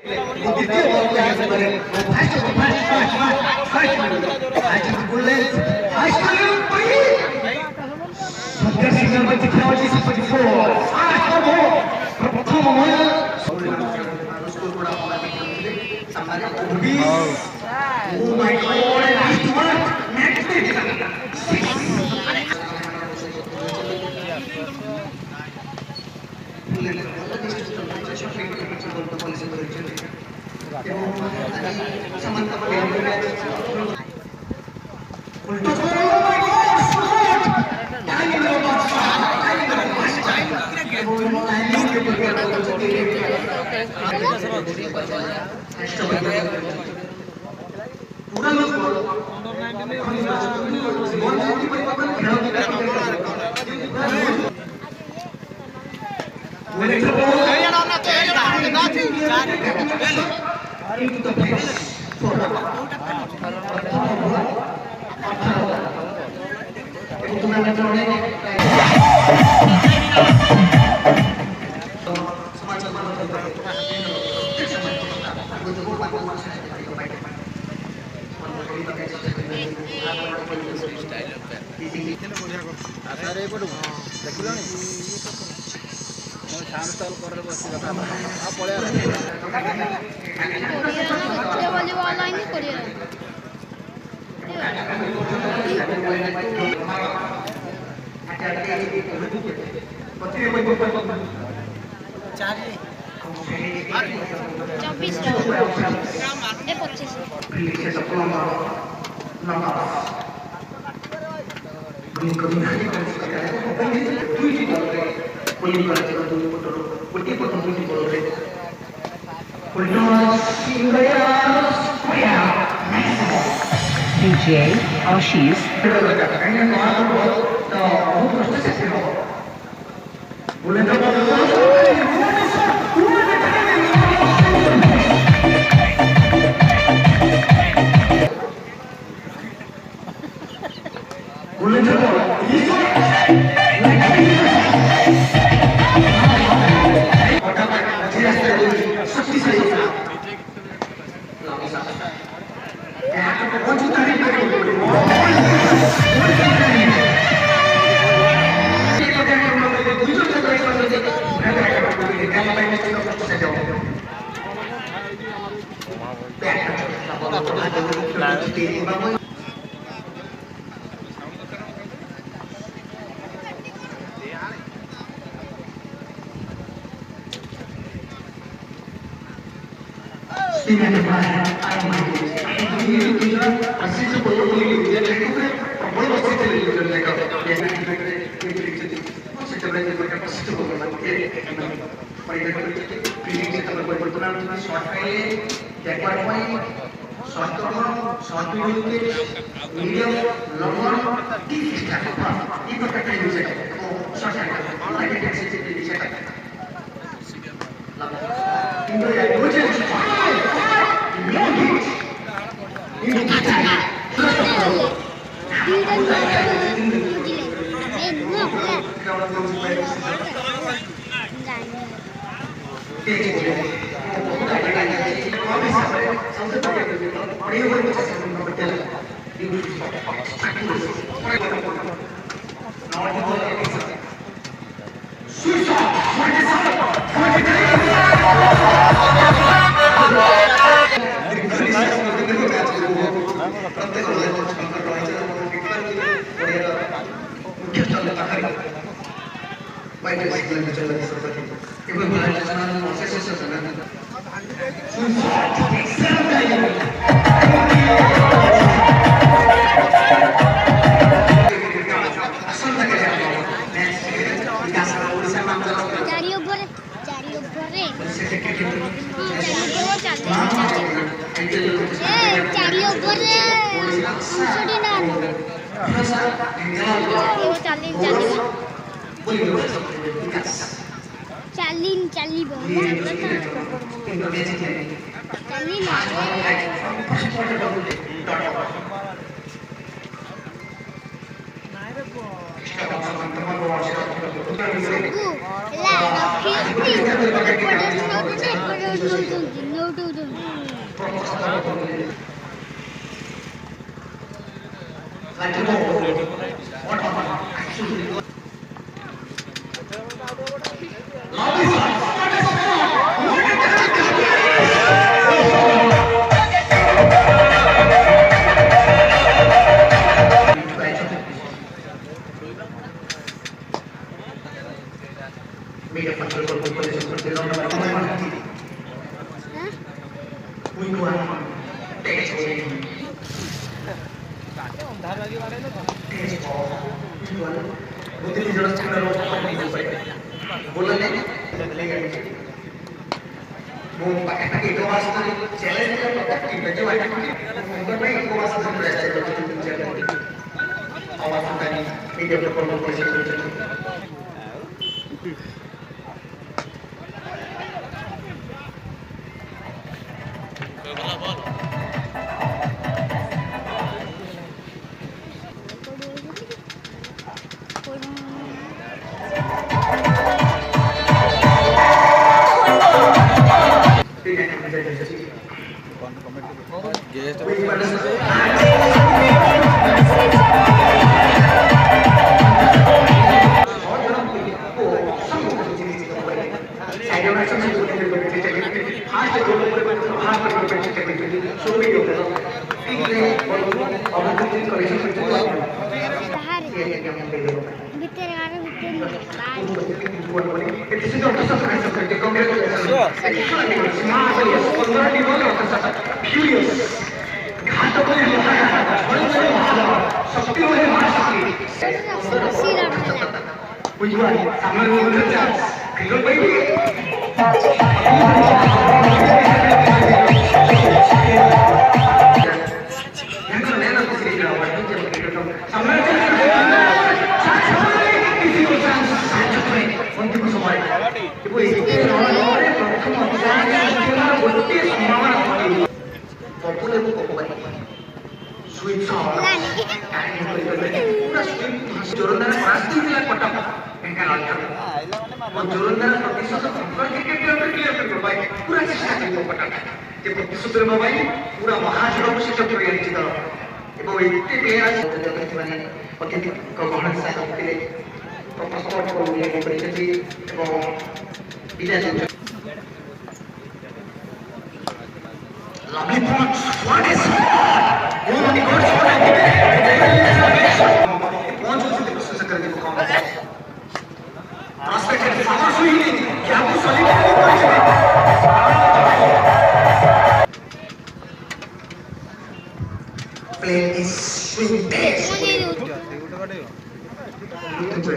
Oh my God! Next DJ Ashish. Media control corporation seperti nomor lovely points. What is oh my God, prospected farmers who eat it. क्या वो play is swing base.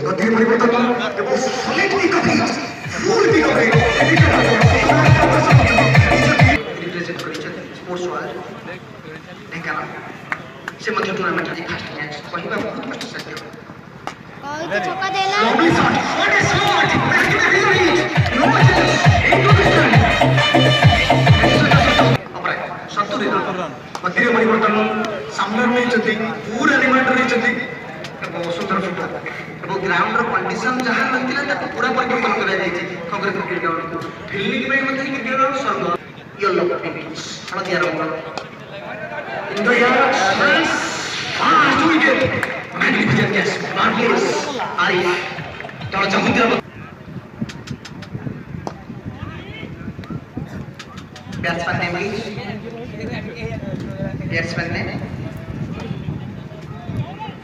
गति परिवर्तन जब वो solid भी कभी full भी कभी sports world ढेंकाना से मध्य टूर्नामेंट की फर्स्ट मैच वहीं पर बहुत कष्ट से खेला और तो चौका देला lovely shot what a shot back in the rear no chance into the stand अपने सत्तू देना मध्य परिवर्तन सामने में चलती पूरा रिमाइंडर नहीं चलती बहुत सुंदर फुटबॉल वो ग्राउंड रो कंडीशन जहां रहतिला त पूरा परिवर्तन करा जाई छी कांग्रेस क्रिकेट ग्राउंड फील्डिंग में मतलब क्रिकेट ग्राउंड सर्व येलो पिच हळदिया रंग in the air France doing it magnificent catch marvelous Arif तळ समुद्र बैट्समैन ने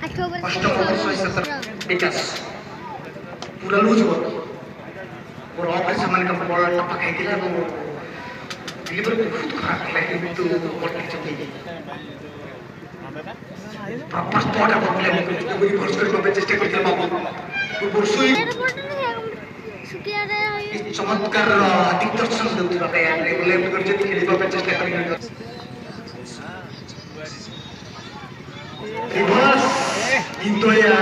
अक्टोबर 1977 विकास पूरा लूज हुआ और ऑफर सामान का बॉल टपक है किला वो डिलीवर बहुत खराब लगे तो बॉल की चुकी प्रॉपर स्पॉट है बॉल लेने को कोई फोर्स करके चेष्टा करते बाबू वो सुई सुकिया रे चमत्कार दिग्दर्शन देउथिबा पे लेफ्ट कर जति खेलिबा पे चेष्टा करिन रिवर्स इंतोया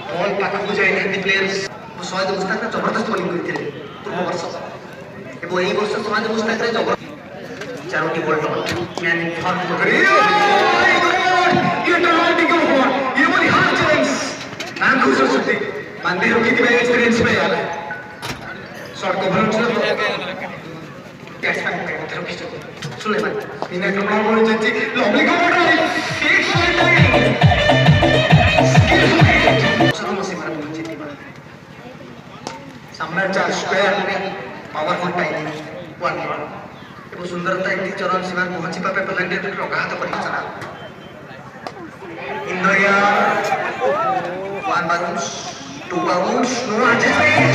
बॉल पाखा को जाय हिंदी प्लेयर्स शहीद मुस्ताक ने जबरदस्त बॉलिंग करथिले पूर्व वर्ष एबो एई वर्ष शहीद मुस्ताक रे जबरदस्त चारोटी बॉल मैन फॉर्म करे ये ड्राइविंग को बॉल ये बड़ी हार्ड चैलेंज ना खुश हो सकती मंदिर की एक्सपीरियंस में यार शॉट कवर बैट्समैन के मध्य रखिଛନ୍ତି सुलेमान स्पिन आक्रमण କରୁଛନ୍ତି ଲଭଲି କଭର ସିକ୍ସ साम्राज्य स्क्वायर में पावरफुल टाइम वन एवं सुंदरता एक चरण सीमा पहुंची पापे पेलेंटे प्रघात परिचना इंद्रिया one bounce two bounce no adjustment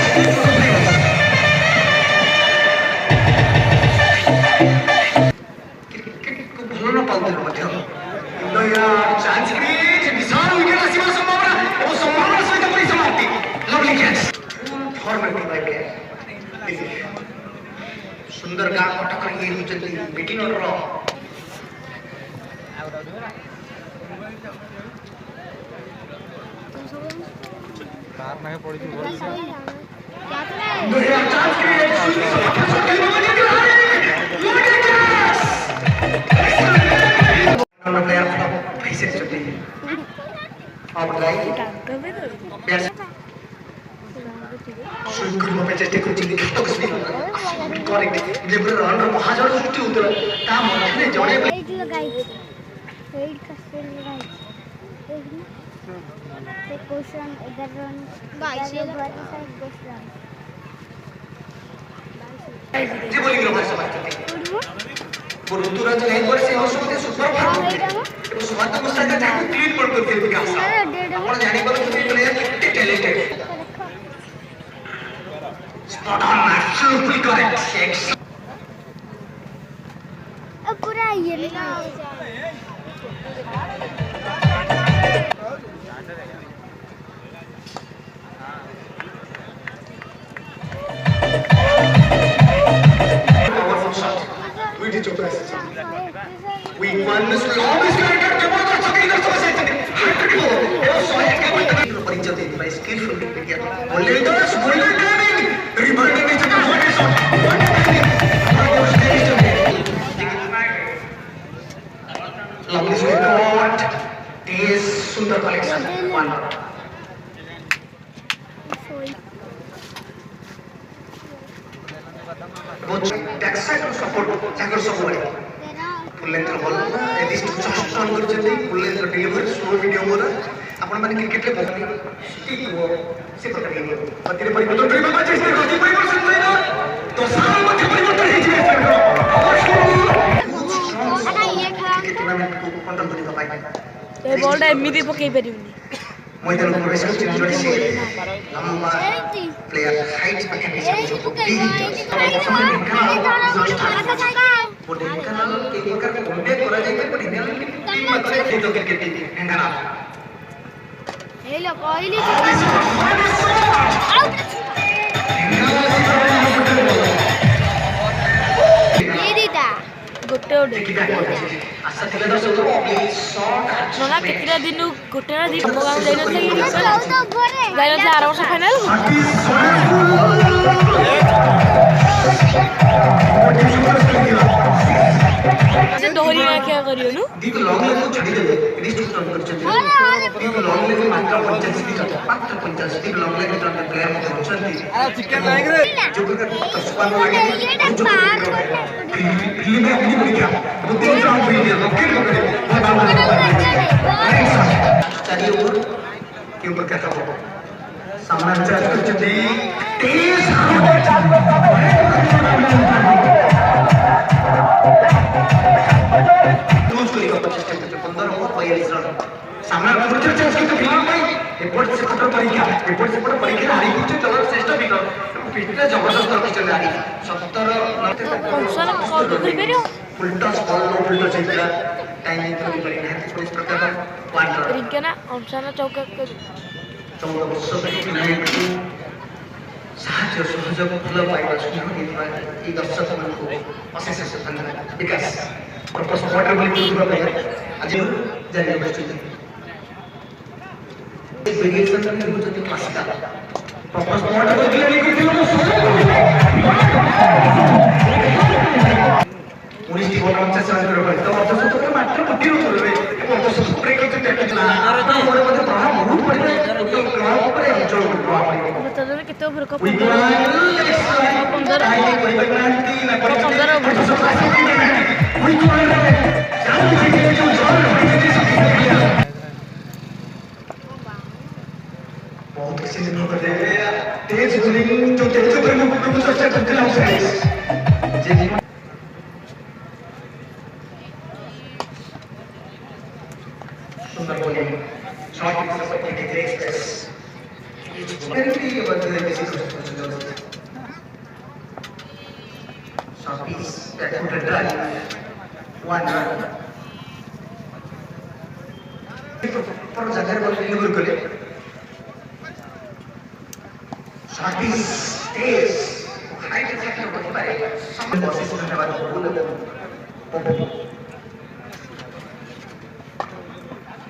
cricket को भलो न पाउते मध्य इंद्रिया चांस क्रिएट विशाल विकेट आसीबा संभावना और संभावना सहित परिसमाप्ति लवली कैच फॉर्मेटिव है सुंदर गां कटक ये होचंती बिगिनर रो कार नाही पडची बोल चांस क्रिएट प्लेयर फ्लॉप पैसे चलते आउट लाइन सुंदर में चेष्टा करते हैं तो किसी करेक्ट जब रन महाजन सृष्टि होता है ता मध्य जड़े वेट लगाई वेट का स्पिन लगाई ते क्वेश्चन 11 रन 22 क्वेश्चन जी बोलिंग रो भाषा बात करते वो ऋतुराज लाइन पर से होश होते सुपर फास्ट वो सुमंत मुस्ताक का क्लीन पड़ कर फिर विकास आपण जानि पर कि प्लेयर कितने talented spot on absolutely correct six अब पूरा ये ना powerful shot we did your best we won this we always created जबरदस्त सकीना समस्या थी हैट्रिक हो ये सोया के परिचय दे भाई स्किलफुल क्रिकेटर बोलेंडर्स बोलिंग रिबर्डिंग is the first shot lovely shot is सुंदर कलेक्शन वन बैकसाइड को सपोर्ट जाकर सब बड़े पुलेंद्र बॉल एटलीस्ट जस्ट टर्न करछथि पुलेंद्र डिलीवर स्लो वीडियो मोर आपण माने क्रिकेट रे बहुत स्टिक हो से प्रकार के पतिरे परिवर्तन करिबा में चेष्टा करछि परिवर्तन होइना तो साल मध्य परिवर्तन हे जे टूर्नामेंट को कंट्रोल करिबा पाइ ए बॉल एमिति पकई परिबनी मैदान में प्रवेश करछि जोड़ी से लंबा प्लेयर हाइट पाखे जो वो ढेंकानाल के एकर कॉन्टेक्ट करा जाय पर ढेंकानाल की टीम मतलब जो क्रिकेट टीम ढेंकानाल ए लो कोहली ये दीदा गोटे ओडे आशा थिले दर्शक प्लीज शॉट नोना केतिरा दिनु गोटे ना दिन मोगा जाई नथले तो घरे जाई नथले 8 वर्ष फाइनल से दोहरी में क्या करियो नु दीप लॉन्ग लेग को छड़ी देबे रिस्ट टर्न कर चलते दीप लॉन्ग लेग मात्र 85 की करते मात्र 85 दीप लॉन्ग लेग टर्न प्लेयर मत होचंती अरे चिकन लाइक रे जो कर तस्पा में लगे जो फिल्म में अपनी बड़ी क्या वो तीन राउंड फिल्म है विकेट पकड़े चाहिए ओवर के ऊपर क्या था सामने चार्ज कर चलते तेज सामना फुर्ती चांस की फिल्म में रिपोर्ट से खतर परीक्षा हारी कुछ तलर श्रेष्ठ विकेट पिटले जबरदस्त रखिछन हारी 70 कौन कॉल तो कर पेरियो उल्टा बॉल नो उल्टा चाहिए टाइमिंग तो भी परिणाम इस प्रकार वाटर रिंकेना अंशाना चौका कर 14 वर्ष तक टूर्नामेंट को साहाଯ୍य सहयोग फल पाइबा सुनियो दिबा ई दर्शक मन को अशेष धन्यवाद विकास प्रपोज वाटर बॉल पूरा प्लेयर आज जारी बस्ती वेरिएशन में होती classical propose water ball clearly करथिलो पुलिस टी बॉल 50 रन कर तो अब तो मात्र 50 रन करबे 50 ब्रेक करते टैकल ना और तो मोरे मध्ये प्रभाव बहुत पड़े ଟୋଟାଲ କ୍ଲବ ଉପରେ ଅଞ୍ଚଳ Betul kita berkop ପନ୍ଦର बहुत किसी दिन होते तेज बोलिंग जो तेज पर मुझे चर्चा करते हैं जी सुंदर बोलिंग शॉट की सपोर्ट के एक्सप्रेस मेरे भी ये बात है किसी को shot is that would drive one run पर जगह पर निवर करे शॉट इज तेज हाई डिफेक्टर होता है सामने बॉसेस करने वाला बोल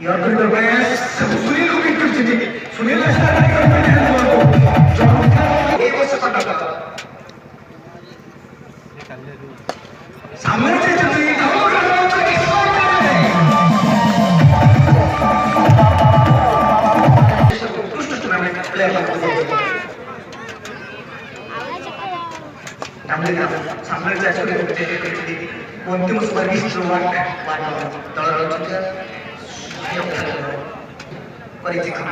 यार तो बस सुनील को भी कुछ नहीं सुनील ये वो सफर का सामने से चलती है उत्कृष्ट टूर्नामेंट प्लेयर सामने जाकर अंतिम सर्विस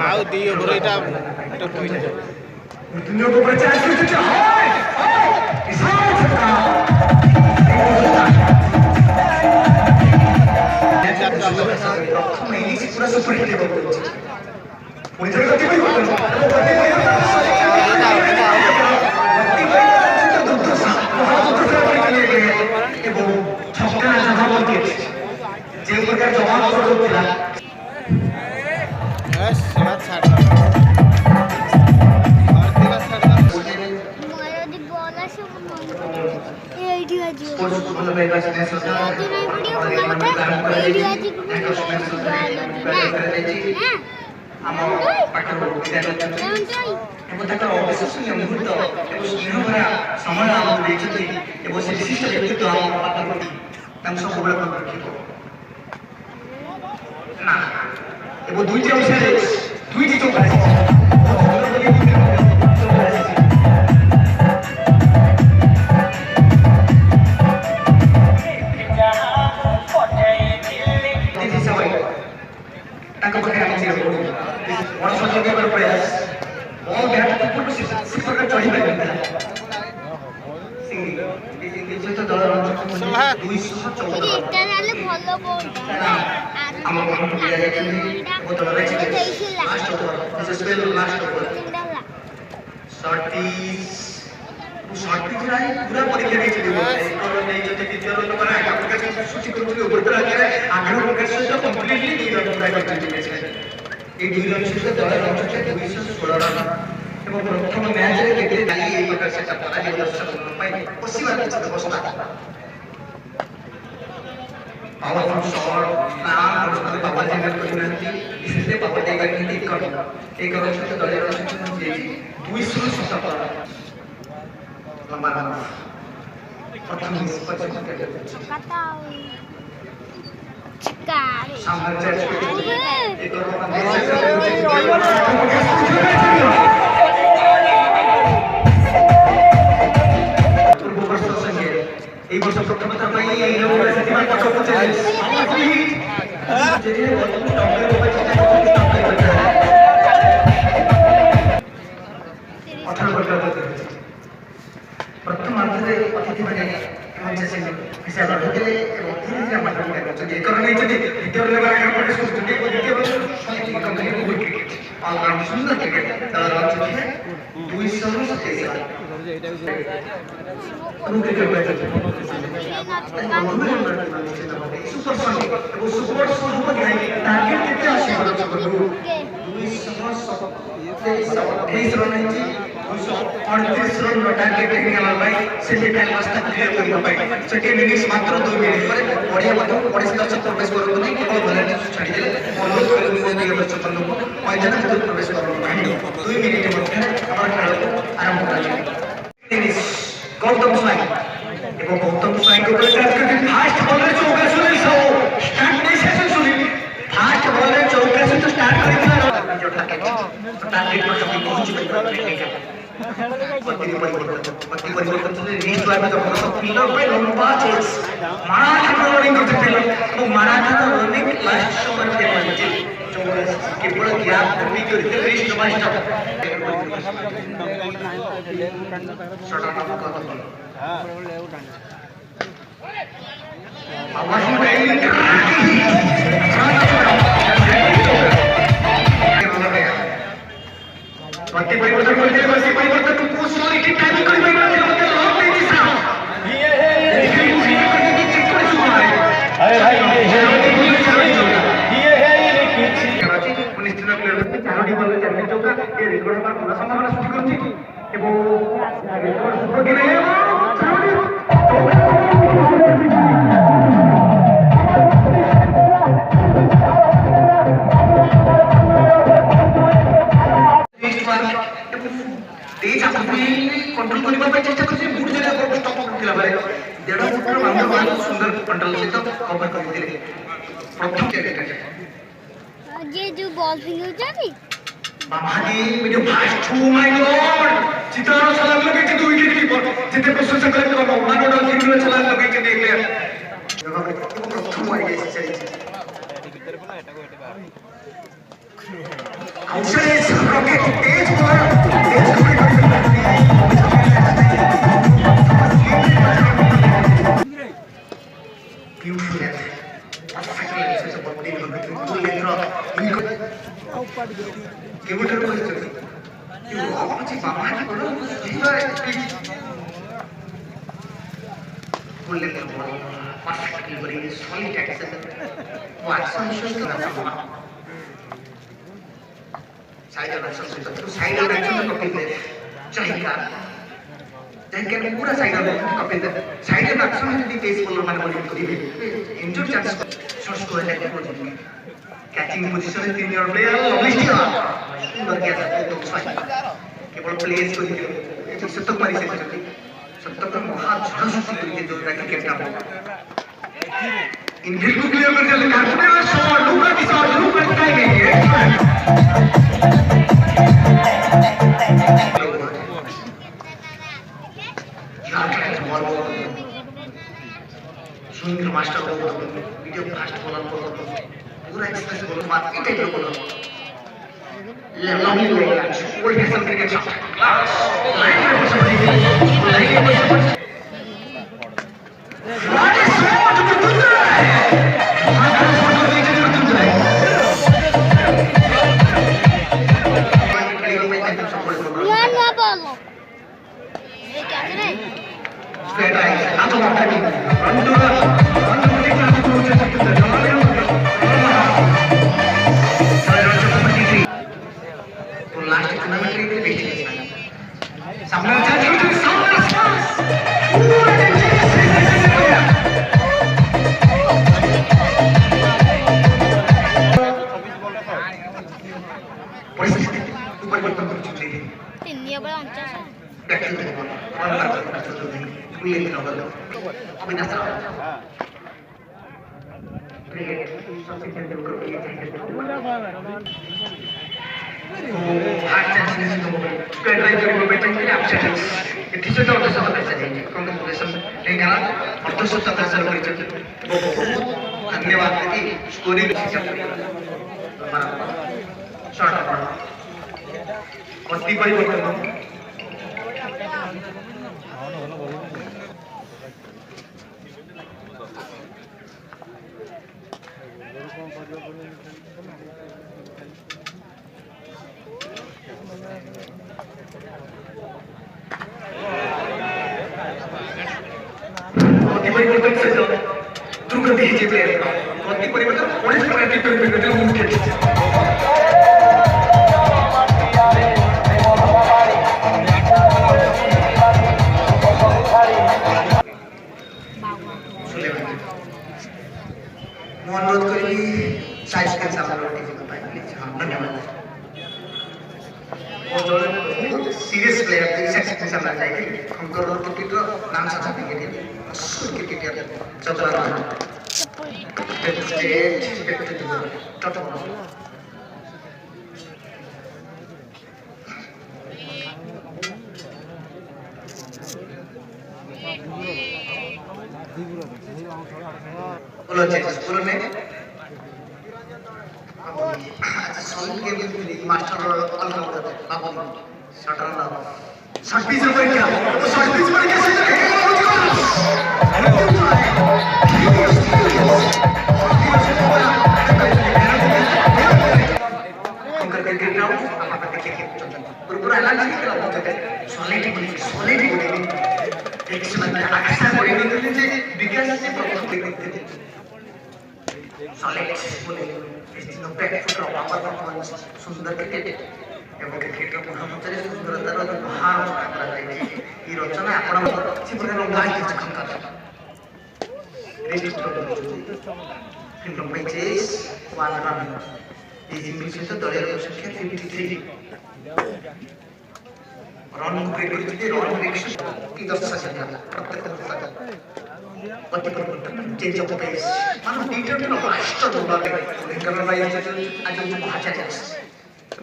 ଆଉ ଦି ଓଭର ଏଇଟା ପଇଲା पूरा सुपर हिट जो प्रकार जवाब करूला बस बात छाड़ भारतीय छाड़ ମୋର ଯଦି ବଲ୍ ଆସିବ ଏଇଠି ବାଜିବ स्पोर्ट्स ଭଲ ପାଇବା ସ୍ନେହ ଏଇଠି ନାଇଁ ପଡ଼ିବ ମତେ ଏଇଠି ବାଜିବ ଆମ ପାଖରୁ ବିଦ୍ୟାଳୟ ଏବଂ ତାଙ୍କର ଅବିଶ୍ୱସନୀୟ ମୁହୂର୍ତ୍ତ ଏବଂ ସ୍ନେହଭରା ସମୟ ଆମକୁ ଦେଇଛନ୍ତି ଏବଂ ସେ ବିଶିଷ୍ଟ ବ୍ୟକ୍ତିତ୍ୱ ଆମ ପାଖରୁ ତାଙ୍କୁ ସବୁବେଳେ ମନେ ରଖିବ ନା ଏବଂ ଦୁଇଟି ଅବସରରେ ଦୁଇଟି ଚୌକା ଆସିଛି ତାଙ୍କ ପାଖରେ ଆମେ ଯିବାକୁ ପଡ଼ିବ ମଣିଷ ଯୋଗେଇବାର ପ୍ରୟାସ ମୋ ବ୍ୟାଟ୍ ଉପରକୁ ସେ ପ୍ରକାର ଚଢ଼ିପାରିନଥିଲା ସହିତ ଦଳର 214 ଏଟା ନେଲେ ଭଲ ବଲ୍ ଆମ ମନକୁ ଦିଆଯାଇଛନ୍ତି ମୋ ଦଳରେ last over spell last over shot pitch राय पूरा परीक्षा ଦେଇଛି ଏକ ରନ୍ ନେଇଛନ୍ତି ଦ୍ୱିତୀୟ ରନ୍ ପରେ ଆଗ ପ୍ରକାଶ ସୃଷ୍ଟି କରୁଥିଲେ ଉପର ଆଗରେ ଆଗ ପ୍ରକାଶ ସହିତ କମ୍ପ୍ଲିଟଲି ଦୁଇ ରନ୍ ପୁରା କରିଛନ୍ତି এই ଦୁଇ ରନ୍ ସହିତ ଦଳ ରହୁଛନ୍ତି 216 ରନ୍ ଏବଂ ପ୍ରଥମ ମ୍ୟାଚରେ କେତେ ଗାଲି ଏହି ପ୍ରକାର ସେଟା ପରାଜୟ ଦର୍ଶକଙ୍କ ପାଇଁ ପଶିବାର କିଛି ବ୍ୟବସ୍ଥା ପାୱାରଫୁଲ୍ ଶଟ୍ ନା ବର୍ତ୍ତମାନ ପାୱାର ଜେନେରେଟ୍ କରିନାହାନ୍ତି इसलिए पावर देगा एक रन सହିତ ଦଳ ରହୁଛନ୍ତି 217 लंबा रन प्रथम निष्पक्ष कता चिकार सामने चर्च एक पूर्व वर्ष संगे এই বছর প্রথম থর পাই এই রবিবার সেদিন পক্ষ পৌঁছে যে টপের উপরে চেষ্টা করতে টপের করতে 18 বছর प्रथम माध्यमे अतिथि माने मंच से हिसाब रखते এবং ধীরে ধীরে আমরা কাজ করছি এই কারণে যদি দ্বিতীয় লেভেল আগে প্রবেশ করতে দ্বিতীয় লেভেল সঠিক কম্পানি উইকেট ক্রিকেট আর আমরা সুন্দর ক্রিকেট তারা হচ্ছে 227 run cricket match super Sonic এবং সুপার সুপার টার্গেট করতে আসে 227 रन है 238 रन टार्गेट टेक्निकल भाई सेमी टाइम रास्ता क्लियर करबा पाई सेकेंड इनिंग्स मात्र 2 मिनिट पर बढ़िया मत पड़े दर्शक प्रवेश करतो नहीं केवल वॉलंटियर छाड़ी देले अनुरोध करू नियो दर्शक को मैदान में प्रवेश करबा पाई 2 मिनिट मध्ये हमर खेल को आरंभ कराई इनिंग्स गौतम स्वाई एवं गौतम स्वाई को चार्ज करके फास्ट बॉल रे चौका सुनील साहू स्टार्ट नहीं सेशन सुनील फास्ट बॉल रे चौका से तो स्टार्ट करिला जो target target masuk kunci mereka. Pati परिवर्तन से रीच बार में जब हम पिलर पे लंबा चेस मराठा रनिंग करते थे वो मराठा रनिंग लास्ट शॉट के बाद जो केवल गैप पूरी करते reach number stop shot out का आवाज में पति परिवर्तन करते हैं पति परिवर्तन को पूछ लो कि टाइमिंग कोई नहीं होती है लॉक नहीं दिसा ये है अरे भाई ये है कराची 19 दिन प्लेयर में चारोटी बॉल में चलने चौका ये रिकॉर्ड पर पूरा संभावना सृष्टि करती है वो रिकॉर्ड सुपर गिरे तेज आकृति कंट्रोल करबा पे चेष्टा करछि बुट जगह पर स्टॉप करथिला बारे 1.5 फुट मांग मांग सुंदर कंट्रोल से तो कवर करथिले प्रथम जगह ये जो बॉल फिंग हो जाती Babaji video fast to my God चितारो छलांग लगे के 2 विकेट कीपर जिते प्रशंसा करे तो मानो डॉल फिंग में छलांग लगे के देख ले प्रथम वाली चली outside rocket Tej ball beautiful and perfectly it's a body with beautiful letra give it a question you how much mama ki bolo full letra ball perfectly very solid action what function kara side action se to side action ko pinde chahiye देखें पूरा side में Kapil side में अक्सर में भी तेज bowler माने bowling करी injured chance shot score है कैचिंग पोजीशन में 3 और प्लेयर लवली स्टार सुंदर कैच तो फाइन केवल प्लेस को दिखे एक शतक मारी से शतक का महा झड़ सुटी के जो रैकेट कैप्टन इनके को क्लियर कर दिया कार्टून का शॉट लुका की शॉट लुका टाइम है सुनील मास्टर को वीडियो फास्ट बॉलर को पूरा एक्सप्रेस बॉलर मार के टाइप को ले लॉन्ग ले old fashion cricket shot line में बस what is shot to do यार ना बोलो ये क्या करे स्ट्रेट राइट आतो मारता है रन टू लेकर आतो को चेक करते हैं तो लास्ट टूर्नामेंट में देखिए सामने जाके सामने स्पास पूरा परिस्थिति ऊपर पर तक चुके थे तिन्नी बड़ा ऊंचा सा बैटिंग में और ये नंबर अभी ना सर क्रिकेट सबसे पहले को ये चाहिए हार्ट चांस से तो स्क्वायर ड्राइव को बैटिंग के लिए ऑप्शन है इतनी से तो सब पैसा चाहिए कांग्रेचुलेशन लेकिन और तो सब पैसा कर चुके धन्यवाद की स्कोरिंग हमारा शॉट आउट पति परिवर्तन परिवर्तन से द्रुत दीजिए प्लेयर परिवर्तन पुलिस अनुरोध करी साइज के सामने प्लीज हाँ धन्यवाद सीरियस प्लेयर के सामने जाएगी हम करोड़ क्रिकेट नाम साझा क्रिकेट क्रिकेटर चतुरा स्टेट बोलो चेंज बोलो ने अच्छा सॉल्व के मास्टर अलग होता है बाबू शटर ना सर्विस पर क्या वो सर्विस पर कैसे उनका क्रिकेट ग्राउंड आप देखिए पूरा अलग से खेला होता है सॉलिड एक समय आकाश में निकलने से विकास से प्रभाव देखते थे सॉलिड बोले इस दिनों पे फुट रहा परफॉर्मेंस सुंदर क्रिकेट एवं क्रिकेट का पुनः सुंदरता रो बाहर करा जाए ई रचना आपण से प्रकार गाय के चक्कर कर रेजिस्ट फिल्म मैचेस 1 रन इस इनिंग्स से दलीय संख्या 53 रन ब्रेक करते रन ब्रेक की 10 सेकंड प्रत्येक गति परिवर्तन चेंज ऑफ पेस मानो टी20 नो लास्ट ओवर करना भाई आज जो महाचार्य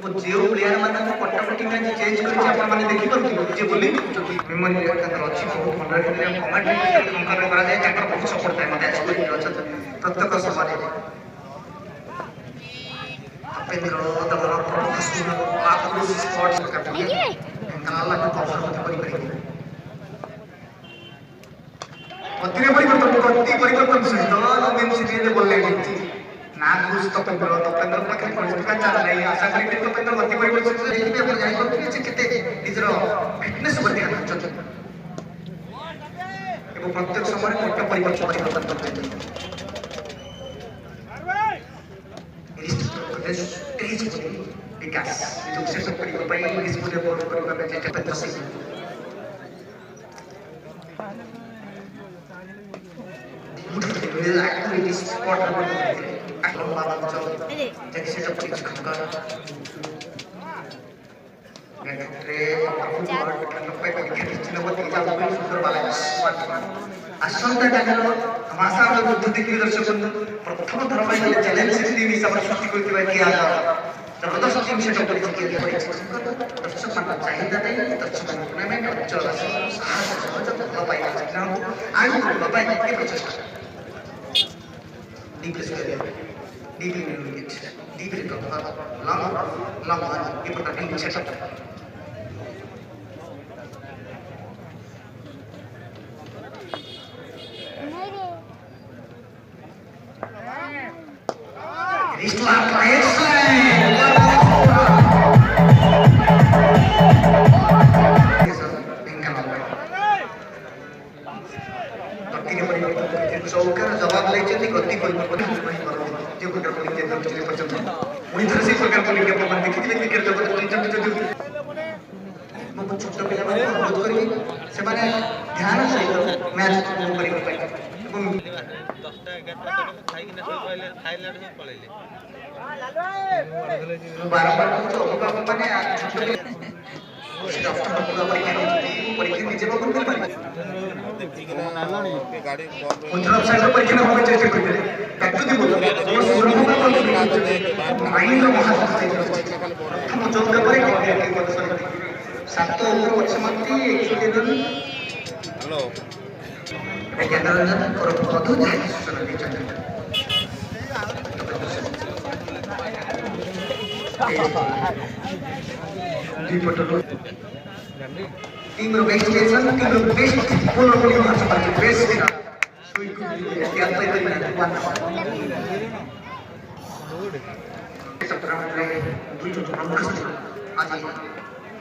वो जियो प्लेयर माने पट्टापट्टी में चेंज करके आपण माने देखि परथि जे बोली मेमोरी का अच्छी बहुत मन रखले कमेंट कंकर करा जाए ताकर बहुत सपोर्ट है मते स्कोर अच्छा प्रत्येक समय अपेंद्र दलर प्रोफेशनल आत्म स्पोर्ट्स करते हैं काला को कवर करी अतिरे परिवर्तन सहित लंबी सीरीज बोलले ना कुछ तो पेंद्र पाखे परिस्थिति चल रही है आशा करी तो पेंद्र गति परिवर्तन से देखि अपन जानि कि जे केते निजरो फिटनेस पर ध्यान देछन एवं प्रत्येक समय मोटा परिवर्तन करते हैं तेज विकास जो से परिवर्तन पर इंग्लिश बोले बोल करबा के चेष्टा पेंद्र सिंह एक्टिविटी स्पॉट अकलम बाबा चल जैसे से जब चीज खंगा नेक्ट्रे पे क्रिकेट चिन्हवती जाऊ सुंदर बैलेंस आसंता टाइमर हमासा बुद्ध देखि दर्शक प्रथम थर ପାଇଁ चैलेंज टीम हिसाब से सृष्टि करथिबा किया जबरदस्त टीम सेटअप करि किया दर्शक मान चाहिदा नै दर्शक टूर्नामेंट अचल साहस सहज लपाई ना आयु लपाई के प्रचेष्टा deep sekali, deep recover, long run, kita akan setup. Restart players. सौकर जवाब लेचंदी गति परिवर्तन जो प्रकार बोलिंग के दक्षिण पश्चिम उन्हीं तरह से प्रकार बोलिंग के अपन देखिले क्रिकेट जगत जब मो छोट पिला माने अनुरोध करी से माने ध्यान सहित मैच करी पाए ଏବଂ 10ଟା 11ଟା ଖାଇକି ନା ସବୁ ପଳେଇଲେ ଥାଇଲାଣ୍ଡ ସବୁ ପଳେଇଲେ ବାରବାର ତ ଅବକାଶ ମାନେ ଛୋଟ परीक्षा नीचे पर कर पाए उधर साइड पर परीक्षा होवे चेष्टा करते बैक टू द बॉल वो सुरक्षा माइंड रो महान हम जो करे सात ओवर पछमती 100 रन हेलो ज्ञानरंजन और मधु जाय सूचना दी दीपटलो टीम रो बेस्ट प्लेयर टीम रो बेस्ट बॉलर बोली मार सकता है बेस्ट विकेट सुई को क्या पे पे सत्रह में दुई जो प्रमुख आज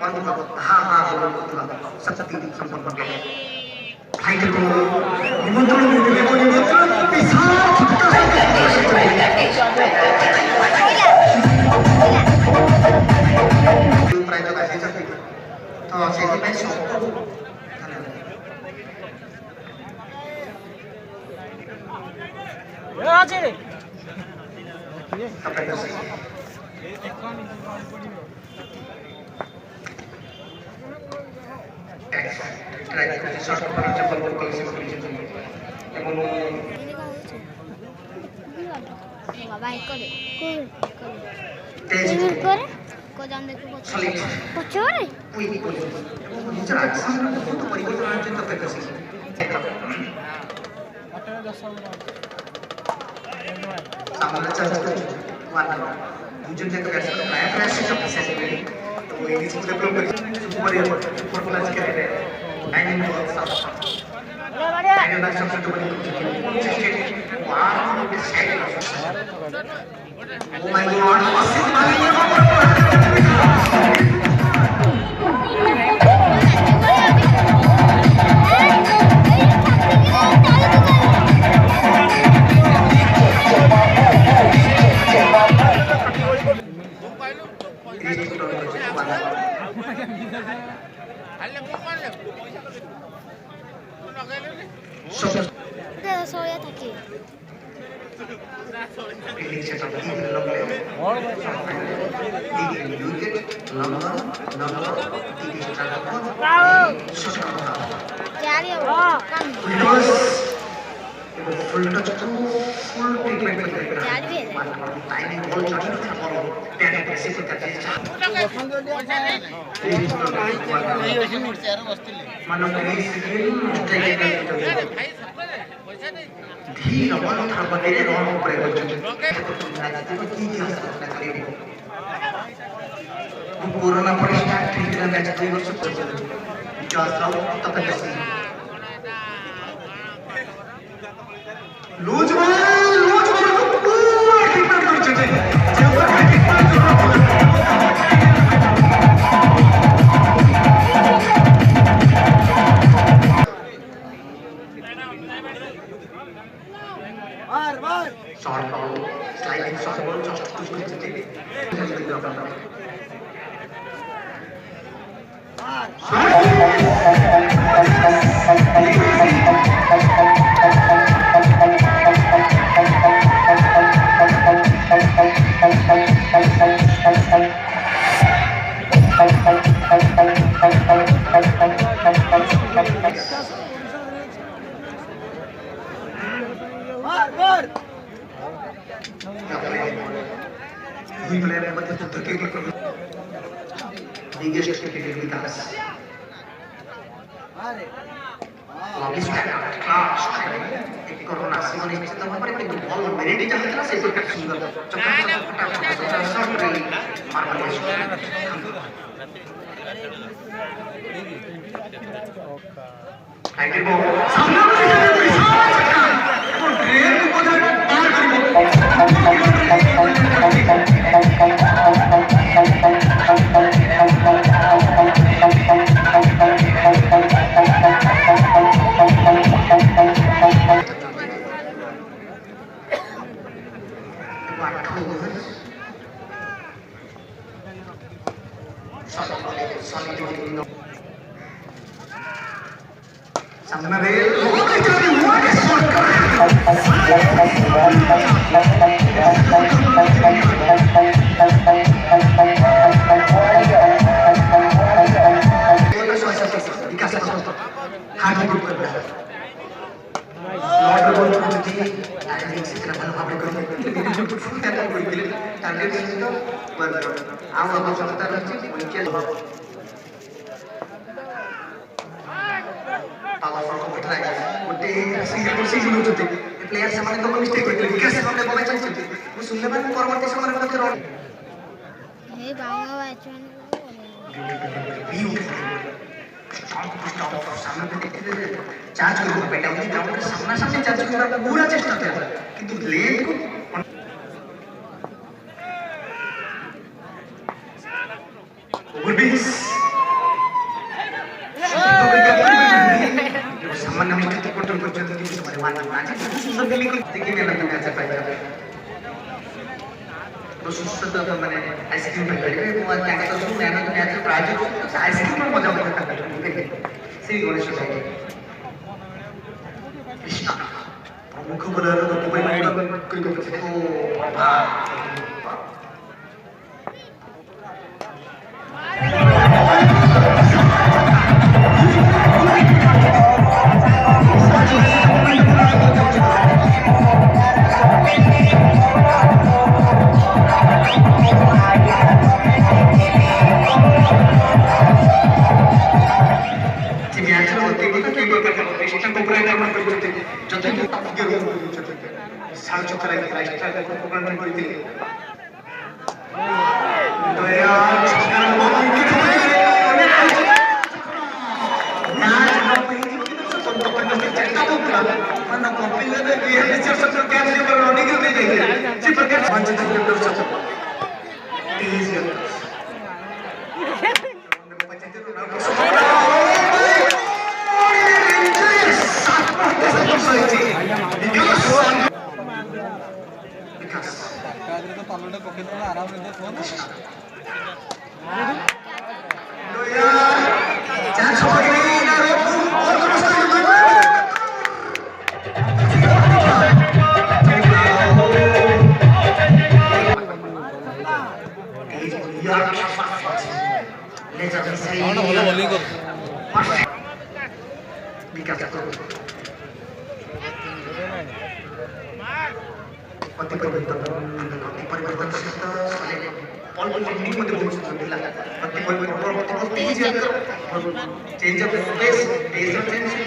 परम हां बोल शक्ति संपन्न कर गए भाई को निमंत्रण विशाल प्राइज का ऐसे चलती तो सेठी पे सबको ए आजे ट्राई करते शॉट पर चप्पल को कलेक्शन कर लीजिए एवं बाबा एक करे तेज करे को जान देखो सॉलिड पछोरे कोई निचर एक्शन बहुत परिवर्तन आने तक कैसे सामने चार्ज कर वाला दूसरे जगह कैसे नया फ्रेश से प्रोसेस में तो वो इसी से डेवलप कर सुपर क्लास के लिए एंड इन वर्क सब एंड ना सब तो बड़ी वाह ओ माय गॉड सोया था कि यार ये काम full touch full treatment यार भी है timing all charge त्याने पैसे करते मानो धीर मन थापते रन उपरे गच्छन् की कोरोना परिस्थिति ट्रिटमेन्ट म्याच 2 वर्ष पछि जासाउ तपाईको लूज पूरा ट्रिटमेंट गर्छन् जेवर ट्रिटमेन्ट बार short ball sliding short ball just to biggest cricket Vikas लॉबिस क्लास एक कोरोना सीजन में तो हमारे पे बॉल मेरिट जहां था से तो सुंदर चक्कर शॉट मार्वलस टाइगर बॉल सामने और ड्रेन को प्लेयर ସେମାନେ ତ ମିଷ୍ଟେକ୍ କରିଥିଲେ ବିକାଶ ସେମାନେ ବଲ୍ ଚାଲିଛନ୍ତି ମୁଁ ଶୁଣିଲେ ମାନେ ପରବର୍ତ୍ତୀ ସମୟରେ ମଧ୍ୟ ରନ୍ हे बांगा बैट्समैन सामने पे देखते थे चार्ज करके बैठा हुआ ग्राउंड के सामने सामने चार्ज करने का पूरा चेष्टा किया किंतु लेन को ओवरबीस सामान्य मिस्टेक कंट्रोल कर चलते हैं हमारे मान आज सुंदर फीलिंग देखने में लगता है पाएगा तो सुंदर तो मैंने आइसक्रीम पे बैठे वो क्या कहता हूं मैं तो मैच प्राइज आइसक्रीम पर मजा करता था श्री गणेश भाई कृष्णा प्रमुख बॉलर को दुबई में क्रिकेट को साल चक्कर लाइफस्टाइल को प्रोग्राम करते तो यार mana kompilnya deh dia siap siap kan dia baru nikah deh jadi si pakai macam itu terus satu teas ya jangan sampai ini change of pace, pace of change.